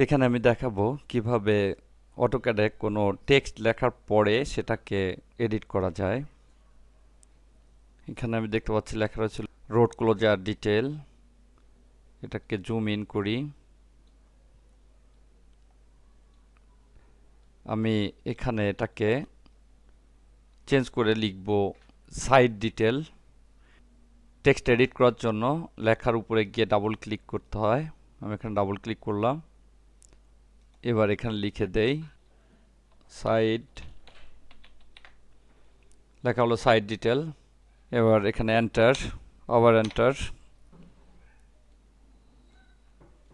এখানে আমি দেখাবো কিভাবে অটোক্যাডে কোনো টেক্সট লেখার পরে সেটাকে এডিট করা যায়। এখানে আমি দেখতে পাচ্ছি লেখা রয়েছে রোড ক্লোজার ডিটেল। এটাকে জুম ইন করি। আমি এখানে এটাকে চেঞ্জ করে লিখব সাইড ডিটেল। টেক্সট এডিট করার জন্য লেখার উপরে গিয়ে ডাবল ক্লিক করতে হয়। আমি এখানে ডাবল ক্লিক করলাম। এবার এখানে লিখে দেই সাইড, লেখা হলো সাইড ডিটেল। এবার এখানে এন্টার, আবার এন্টার।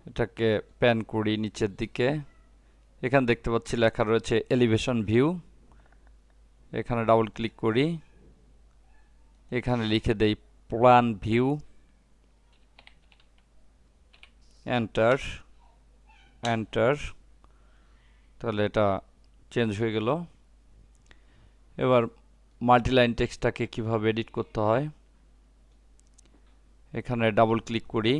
এটাকে প্যান করি নিচের দিকে। এখানে দেখতে পাচ্ছি লেখা রয়েছে এলিভেশন ভিউ। এখানে ডাবল ক্লিক করি। এখানে লিখে দেই প্ল্যান ভিউ। Enter, enter. তাহলে এটা চেঞ্জ হয়ে গেল। এবার মাল্টিলাইন টেক্সটটাকে কিভাবে এডিট করতে হয়, এখানে ডাবল ক্লিক করি।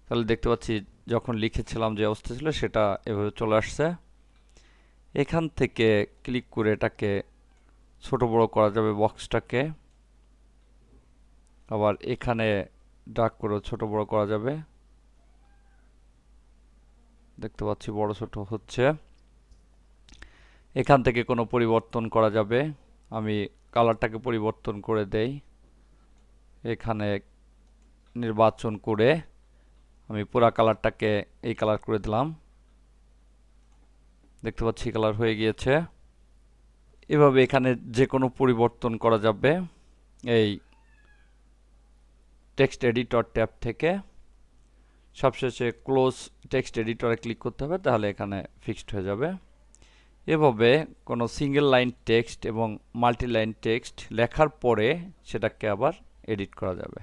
তাহলে দেখতে পাচ্ছি যখন লিখেছিলাম যে অবস্থা ছিল সেটা এভাবে চলে আসছে। এখান থেকে ক্লিক করে এটাকে ছোট বড় করা যাবে বক্সটাকে। আবার এখানে ড্র্যাগ করে ছোট বড় করা যাবে। দেখতে পাচ্ছি বড় ছোট হচ্ছে। এখান থেকে কোনো পরিবর্তন করা যাবে। আমি কালারটাকে পরিবর্তন করে দেই। এখানে নির্বাচন করে আমি পুরা কালারটাকে এই কালার করে দিলাম। দেখতে পাচ্ছি কালার হয়ে গিয়েছে। এভাবে এখানে যে কোনো পরিবর্তন করা যাবে এই টেক্সট এডিটর ট্যাব থেকে। সবশেষে ক্লোজ টেক্সট এডিটরে ক্লিক করতে হবে, তাহলে এখানে ফিক্সড হয়ে যাবে। এভাবে কোনো সিঙ্গেল লাইন টেক্সট এবং মাল্টি লাইন টেক্সট লেখার পরে সেটাকে আবার এডিট করা যাবে।